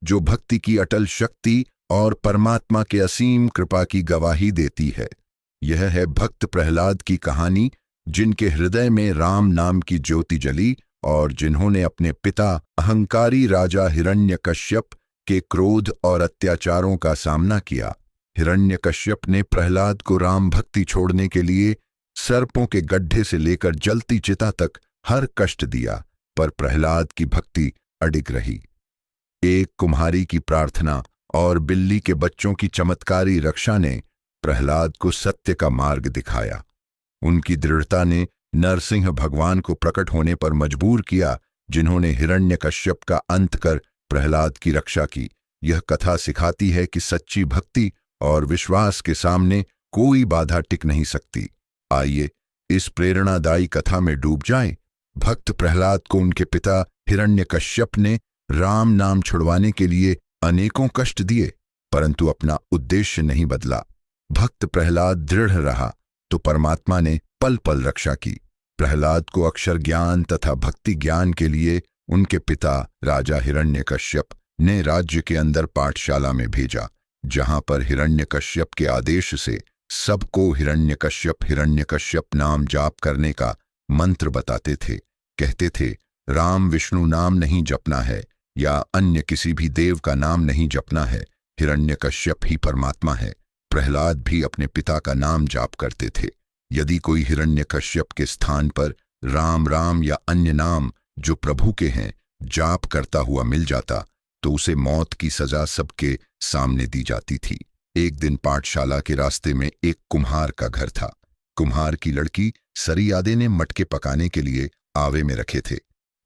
जो भक्ति की अटल शक्ति और परमात्मा के असीम कृपा की गवाही देती है। यह है भक्त प्रहलाद की कहानी, जिनके हृदय में राम नाम की ज्योति जली और जिन्होंने अपने पिता अहंकारी राजा हिरण्यकश्यप के क्रोध और अत्याचारों का सामना किया। हिरण्यकश्यप ने प्रहलाद को राम भक्ति छोड़ने के लिए सर्पों के गड्ढे से लेकर जलती चिता तक हर कष्ट दिया, पर प्रहलाद की भक्ति अडिग रही। एक कुम्हारी की प्रार्थना और बिल्ली के बच्चों की चमत्कारी रक्षा ने प्रहलाद को सत्य का मार्ग दिखाया। उनकी दृढ़ता ने नरसिंह भगवान को प्रकट होने पर मजबूर किया, जिन्होंने हिरण्यकश्यप का अंत कर प्रहलाद की रक्षा की। यह कथा सिखाती है कि सच्ची भक्ति और विश्वास के सामने कोई बाधा टिक नहीं सकती। आइए इस प्रेरणादायी कथा में डूब जाएं। भक्त प्रहलाद को उनके पिता हिरण्यकश्यप ने राम नाम छुड़वाने के लिए अनेकों कष्ट दिए, परंतु अपना उद्देश्य नहीं बदला। भक्त प्रहलाद दृढ़ रहा तो परमात्मा ने पल पल रक्षा की। प्रहलाद को अक्षर ज्ञान तथा भक्ति ज्ञान के लिए उनके पिता राजा हिरण्यकश्यप ने राज्य के अंदर पाठशाला में भेजा, जहां पर हिरण्यकश्यप के आदेश से सबको हिरण्यकश्यप नाम जाप करने का मंत्र बताते थे। कहते थे, राम विष्णु नाम नहीं जपना है या अन्य किसी भी देव का नाम नहीं जपना है, हिरण्यकश्यप ही परमात्मा है। प्रहलाद भी अपने पिता का नाम जाप करते थे। यदि कोई हिरण्यकश्यप के स्थान पर राम राम या अन्य नाम जो प्रभु के हैं जाप करता हुआ मिल जाता, तो उसे मौत की सजा सबके सामने दी जाती थी। एक दिन पाठशाला के रास्ते में एक कुम्हार का घर था। कुम्हार की लड़की सरियादे ने मटके पकाने के लिए आवे में रखे थे।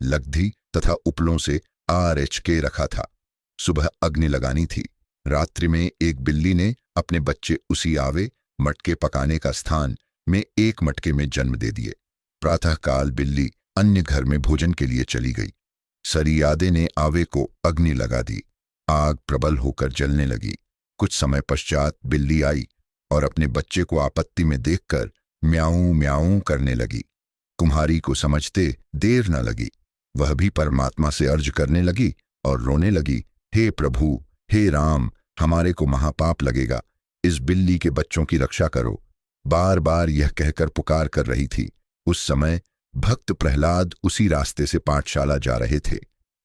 लग्धी तथा उपलों से आरएच के रखा था। सुबह अग्नि लगानी थी। रात्रि में एक बिल्ली ने अपने बच्चे उसी आवे मटके पकाने का स्थान में एक मटके में जन्म दे दिए। प्रातःकाल बिल्ली अन्य घर में भोजन के लिए चली गई। सरियादे ने आवे को अग्नि लगा दी। आग प्रबल होकर जलने लगी। कुछ समय पश्चात बिल्ली आई और अपने बच्चे को आपत्ति में देखकर म्याऊं म्याऊं करने लगी। कुम्हारी को समझते देर न लगी। वह भी परमात्मा से अर्ज करने लगी और रोने लगी, हे प्रभु, हे राम, हमारे को महापाप लगेगा, इस बिल्ली के बच्चों की रक्षा करो। बार बार यह कहकर पुकार कर रही थी। उस समय भक्त प्रहलाद उसी रास्ते से पाठशाला जा रहे थे।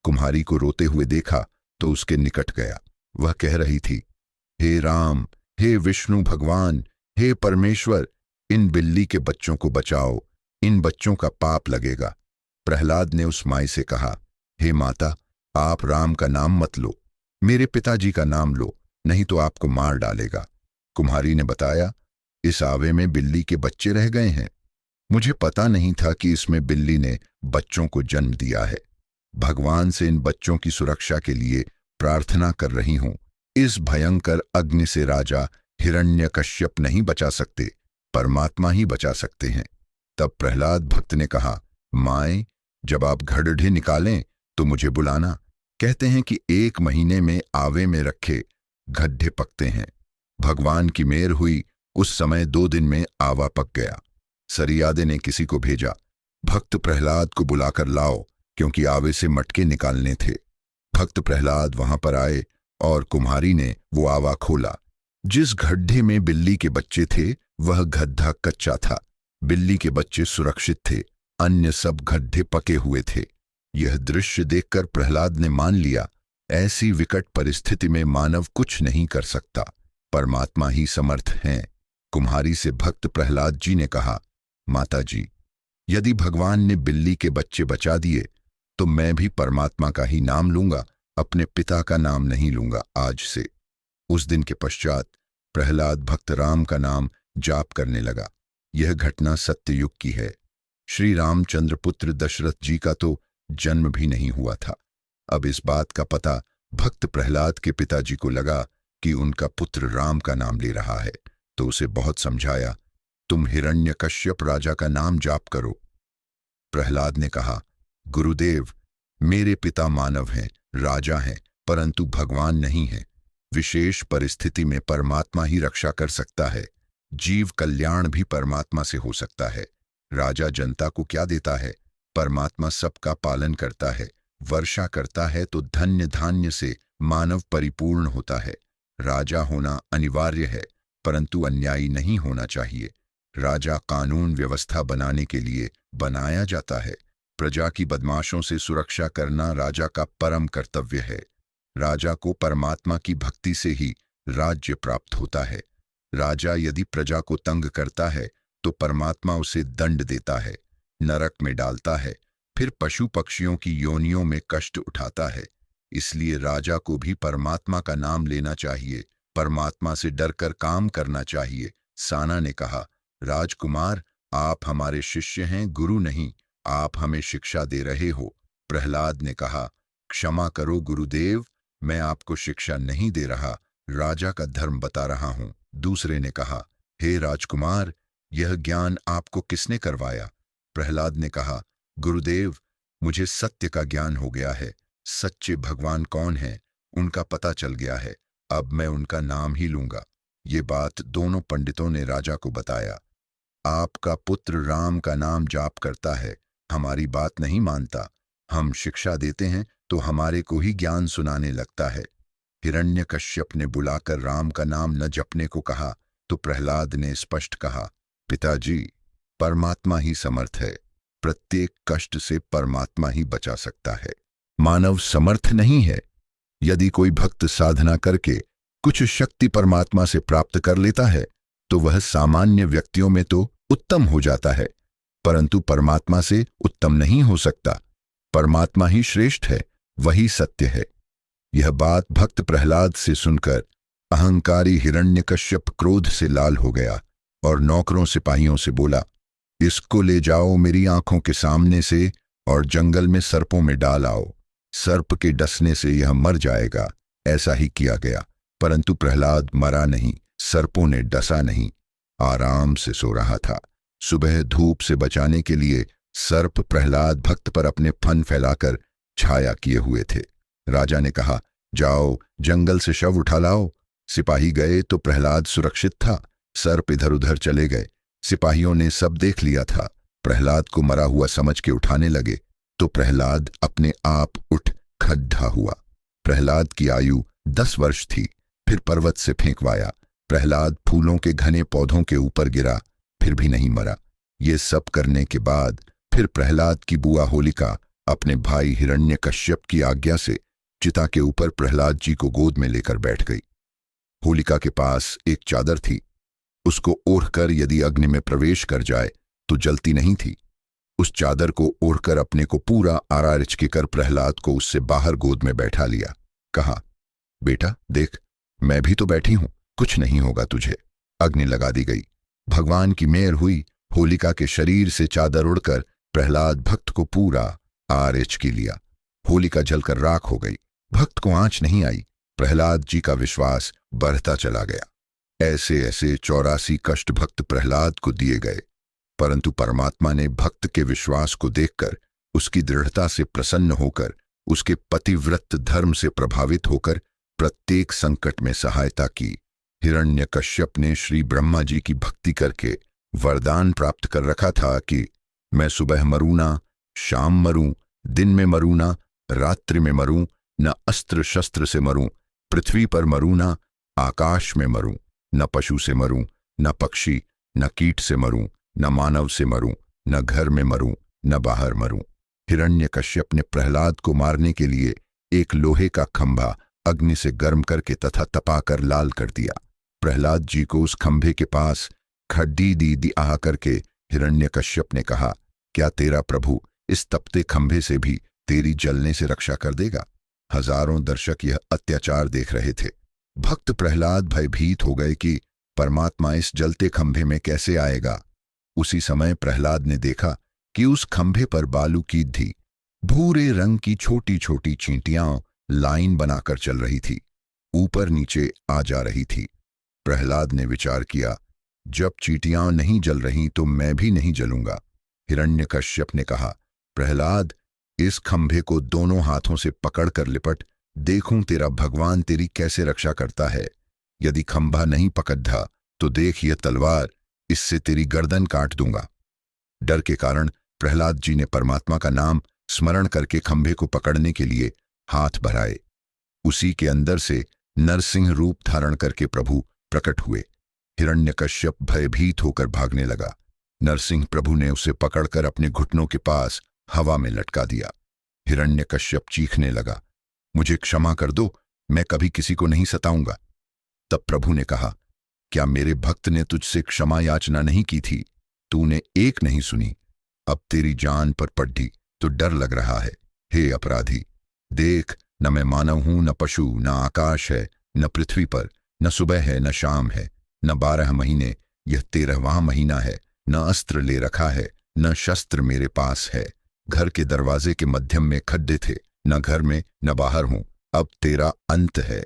कुम्हारी को रोते हुए देखा तो उसके निकट गया। वह कह रही थी, हे राम, हे विष्णु भगवान, हे परमेश्वर, इन बिल्ली के बच्चों को बचाओ, इन बच्चों का पाप लगेगा। प्रहलाद ने उस माई से कहा, हे माता, आप राम का नाम मत लो, मेरे पिताजी का नाम लो, नहीं तो आपको मार डालेगा। कुम्हारी ने बताया, इस आवे में बिल्ली के बच्चे रह गए हैं। मुझे पता नहीं था कि इसमें बिल्ली ने बच्चों को जन्म दिया है। भगवान से इन बच्चों की सुरक्षा के लिए प्रार्थना कर रही हूं। इस भयंकर अग्नि से राजा हिरण्यकश्यप नहीं बचा सकते, परमात्मा ही बचा सकते हैं। तब प्रहलाद भक्त ने कहा, माए, जब आप घड़ढ़े निकालें तो मुझे बुलाना। कहते हैं कि 1 महीने में आवे में रखे गड्ढे पकते हैं। भगवान की मेहर हुई, उस समय 2 दिन में आवा पक गया। सरियादे ने किसी को भेजा, भक्त प्रहलाद को बुलाकर लाओ, क्योंकि आवे से मटके निकालने थे। भक्त प्रहलाद वहां पर आए और कुम्हारी ने वो आवा खोला। जिस गड्ढे में बिल्ली के बच्चे थे वह गड्ढा कच्चा था। बिल्ली के बच्चे सुरक्षित थे, अन्य सब गड्ढे पके हुए थे। यह दृश्य देखकर प्रहलाद ने मान लिया, ऐसी विकट परिस्थिति में मानव कुछ नहीं कर सकता, परमात्मा ही समर्थ हैं। कुम्हारी से भक्त प्रहलाद जी ने कहा, माता जी, यदि भगवान ने बिल्ली के बच्चे बचा दिए तो मैं भी परमात्मा का ही नाम लूंगा, अपने पिता का नाम नहीं लूंगा आज से। उस दिन के पश्चात प्रहलाद भक्त राम का नाम जाप करने लगा। यह घटना सत्ययुग की है। श्री रामचंद्र पुत्र दशरथ जी का तो जन्म भी नहीं हुआ था। अब इस बात का पता भक्त प्रहलाद के पिताजी को लगा कि उनका पुत्र राम का नाम ले रहा है, तो उसे बहुत समझाया, तुम हिरण्यकश्यप राजा का नाम जाप करो। प्रहलाद ने कहा, गुरुदेव, मेरे पिता मानव हैं, राजा हैं, परंतु भगवान नहीं है। विशेष परिस्थिति में परमात्मा ही रक्षा कर सकता है। जीव कल्याण भी परमात्मा से हो सकता है। राजा जनता को क्या देता है? परमात्मा सबका पालन करता है। वर्षा करता है तो धन्य धान्य से मानव परिपूर्ण होता है। राजा होना अनिवार्य है, परंतु अन्यायी नहीं होना चाहिए। राजा कानून व्यवस्था बनाने के लिए बनाया जाता है। प्रजा की बदमाशों से सुरक्षा करना राजा का परम कर्तव्य है। राजा को परमात्मा की भक्ति से ही राज्य प्राप्त होता है। राजा यदि प्रजा को तंग करता है तो परमात्मा उसे दंड देता है, नरक में डालता है, फिर पशु पक्षियों की योनियों में कष्ट उठाता है। इसलिए राजा को भी परमात्मा का नाम लेना चाहिए, परमात्मा से डरकर काम करना चाहिए। साना ने कहा, राजकुमार, आप हमारे शिष्य हैं, गुरु नहीं। आप हमें शिक्षा दे रहे हो। प्रहलाद ने कहा, क्षमा करो गुरुदेव, मैं आपको शिक्षा नहीं दे रहा, राजा का धर्म बता रहा हूं। दूसरे ने कहा, हे राजकुमार, यह ज्ञान आपको किसने करवाया? प्रहलाद ने कहा, गुरुदेव, मुझे सत्य का ज्ञान हो गया है। सच्चे भगवान कौन है उनका पता चल गया है। अब मैं उनका नाम ही लूंगा। ये बात दोनों पंडितों ने राजा को बताया। आपका पुत्र राम का नाम जाप करता है, हमारी बात नहीं मानता। हम शिक्षा देते हैं तो हमारे को ही ज्ञान सुनाने लगता है। हिरण्यकश्यप ने बुलाकर राम का नाम न जपने को कहा तो प्रहलाद ने स्पष्ट कहा, पिताजी, परमात्मा ही समर्थ है। प्रत्येक कष्ट से परमात्मा ही बचा सकता है, मानव समर्थ नहीं है। यदि कोई भक्त साधना करके कुछ शक्ति परमात्मा से प्राप्त कर लेता है तो वह सामान्य व्यक्तियों में तो उत्तम हो जाता है, परंतु परमात्मा से उत्तम नहीं हो सकता। परमात्मा ही श्रेष्ठ है, वही सत्य है। यह बात भक्त प्रहलाद से सुनकर अहंकारी हिरण्यकश्यप क्रोध से लाल हो गया और नौकरों सिपाहियों से बोला, इसको ले जाओ मेरी आंखों के सामने से और जंगल में सर्पों में डाल आओ। सर्प के डसने से यह मर जाएगा। ऐसा ही किया गया, परंतु प्रहलाद मरा नहीं, सर्पों ने डसा नहीं, आराम से सो रहा था। सुबह धूप से बचाने के लिए सर्प प्रहलाद भक्त पर अपने फन फैलाकर छाया किए हुए थे। राजा ने कहा, जाओ जंगल से शव उठा लाओ। सिपाही गए तो प्रहलाद सुरक्षित था। सर्प इधर उधर चले गए। सिपाहियों ने सब देख लिया था। प्रहलाद को मरा हुआ समझ के उठाने लगे तो प्रहलाद अपने आप उठ खड्डा हुआ। प्रहलाद की आयु 10 वर्ष थी। फिर पर्वत से फेंकवाया। प्रहलाद फूलों के घने पौधों के ऊपर गिरा, फिर भी नहीं मरा। ये सब करने के बाद फिर प्रहलाद की बुआ होलिका अपने भाई हिरण्यकश्यप की आज्ञा से चिता के ऊपर प्रहलाद जी को गोद में लेकर बैठ गई। होलिका के पास एक चादर थी। उसको ओढ़कर यदि अग्नि में प्रवेश कर जाए तो जलती नहीं थी। उस चादर को ओढ़कर अपने को पूरा आरारिच के कर प्रहलाद को उससे बाहर गोद में बैठा लिया। कहा, बेटा देख, मैं भी तो बैठी हूं, कुछ नहीं होगा तुझे। अग्नि लगा दी गई। भगवान की मेहर हुई। होलिका के शरीर से चादर उड़कर प्रहलाद भक्त को पूरा आरिच की लिया। होलिका जलकर राख हो गई। भक्त को आंच नहीं आई। प्रहलाद जी का विश्वास बढ़ता चला गया। ऐसे ऐसे 84 कष्ट भक्त प्रहलाद को दिए गए, परंतु परमात्मा ने भक्त के विश्वास को देखकर, उसकी दृढ़ता से प्रसन्न होकर, उसके पतिव्रत धर्म से प्रभावित होकर प्रत्येक संकट में सहायता की। हिरण्यकश्यप ने श्री ब्रह्मा जी की भक्ति करके वरदान प्राप्त कर रखा था कि मैं सुबह मरूं ना, शाम मरूं, दिन में मरूं ना, रात्रि में मरूं, न अस्त्र शस्त्र से मरूं, पृथ्वी पर मरूं ना, आकाश में मरूं, न पशु से मरूं, न पक्षी, न कीट से मरूं, न मानव से मरूं, न घर में मरूं, न बाहर मरूं। हिरण्यकश्यप ने प्रहलाद को मारने के लिए एक लोहे का खंभा अग्नि से गर्म करके तथा तपाकर लाल कर दिया। प्रहलाद जी को उस खंभे के पास खड्डी दी आ करके हिरण्यकश्यप ने कहा, क्या तेरा प्रभु इस तपते खंभे से भी तेरी जलने से रक्षा कर देगा? हजारों दर्शक यह अत्याचार देख रहे थे। भक्त प्रहलाद भयभीत हो गए कि परमात्मा इस जलते खंभे में कैसे आएगा। उसी समय प्रहलाद ने देखा कि उस खंभे पर बालू की थी। भूरे रंग की छोटी छोटी चींटियां लाइन बनाकर चल रही थी, ऊपर नीचे आ जा रही थी। प्रहलाद ने विचार किया, जब चींटियां नहीं जल रही तो मैं भी नहीं जलूंगा। हिरण्यकश्यप ने कहा, प्रहलाद, इस खंभे को दोनों हाथों से पकड़कर लिपट, देखूं तेरा भगवान तेरी कैसे रक्षा करता है। यदि खंभा नहीं पकड़ा तो देख यह तलवार, इससे तेरी गर्दन काट दूंगा। डर के कारण प्रहलाद जी ने परमात्मा का नाम स्मरण करके खंभे को पकड़ने के लिए हाथ बढ़ाए। उसी के अंदर से नरसिंह रूप धारण करके प्रभु प्रकट हुए। हिरण्यकश्यप भयभीत होकर भागने लगा। नरसिंह प्रभु ने उसे पकड़कर अपने घुटनों के पास हवा में लटका दिया। हिरण्यकश्यप चीखने लगा, मुझे क्षमा कर दो, मैं कभी किसी को नहीं सताऊंगा। तब प्रभु ने कहा, क्या मेरे भक्त ने तुझसे क्षमा याचना नहीं की थी? तूने एक नहीं सुनी, अब तेरी जान पर पड्डी तो डर लग रहा है। हे अपराधी, देख, न मैं मानव हूं, न पशु, न आकाश है, न पृथ्वी पर, न सुबह है, न शाम है, न 12 महीने, यह 13वां महीना है, न अस्त्र ले रखा है, न शस्त्र मेरे पास है। घर के दरवाजे के मध्यम में खड्डे थे, न घर में न बाहर हूं, अब तेरा अंत है।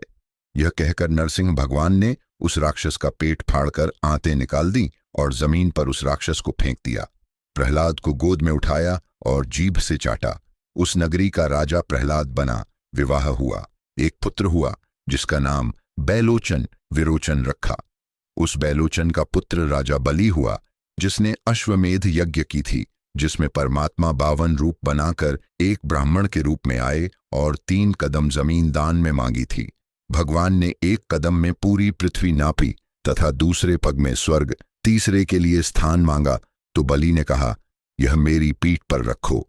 यह कहकर नरसिंह भगवान ने उस राक्षस का पेट फाड़कर आंतें निकाल दी और जमीन पर उस राक्षस को फेंक दिया। प्रहलाद को गोद में उठाया और जीभ से चाटा। उस नगरी का राजा प्रहलाद बना। विवाह हुआ, एक पुत्र हुआ जिसका नाम बैलोचन विरोचन रखा। उस बैलोचन का पुत्र राजा बलि हुआ, जिसने अश्वमेध यज्ञ की थी, जिसमें परमात्मा 52 रूप बनाकर एक ब्राह्मण के रूप में आए और 3 कदम जमीन दान में मांगी थी। भगवान ने एक कदम में पूरी पृथ्वी नापी तथा दूसरे पग में स्वर्ग, तीसरे के लिए स्थान मांगा तो बलि ने कहा, यह मेरी पीठ पर रखो।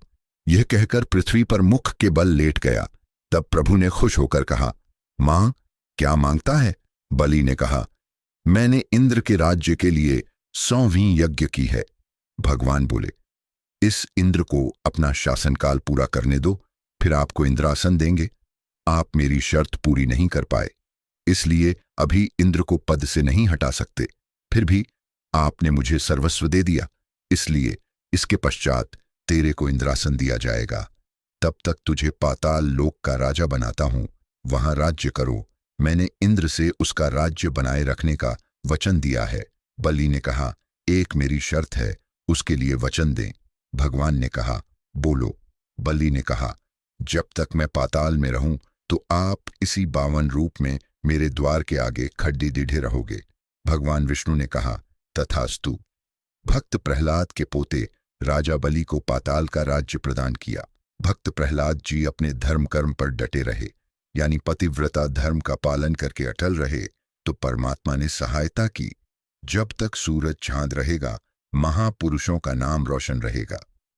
यह कहकर पृथ्वी पर मुख के बल लेट गया। तब प्रभु ने खुश होकर कहा, मां, क्या मांगता है? बलि ने कहा, मैंने इंद्र के राज्य के लिए 100वीं यज्ञ की है। भगवान बोले, इस इंद्र को अपना शासनकाल पूरा करने दो, फिर आपको इंद्रासन देंगे। आप मेरी शर्त पूरी नहीं कर पाए, इसलिए अभी इंद्र को पद से नहीं हटा सकते। फिर भी आपने मुझे सर्वस्व दे दिया, इसलिए इसके पश्चात तेरे को इंद्रासन दिया जाएगा। तब तक तुझे पाताल लोक का राजा बनाता हूं, वहां राज्य करो। मैंने इंद्र से उसका राज्य बनाए रखने का वचन दिया है। बलि ने कहा, एक मेरी शर्त है, उसके लिए वचन दें। भगवान ने कहा, बोलो। बलि ने कहा, जब तक मैं पाताल में रहूं तो आप इसी 52 रूप में मेरे द्वार के आगे खड्डी दीढ़े रहोगे। भगवान विष्णु ने कहा, तथास्तु। भक्त प्रहलाद के पोते राजा बलि को पाताल का राज्य प्रदान किया। भक्त प्रहलाद जी अपने धर्म कर्म पर डटे रहे, यानी पतिव्रता धर्म का पालन करके अटल रहे, तो परमात्मा ने सहायता की। जब तक सूरज चांद रहेगा, महापुरुषों का नाम रोशन रहेगा।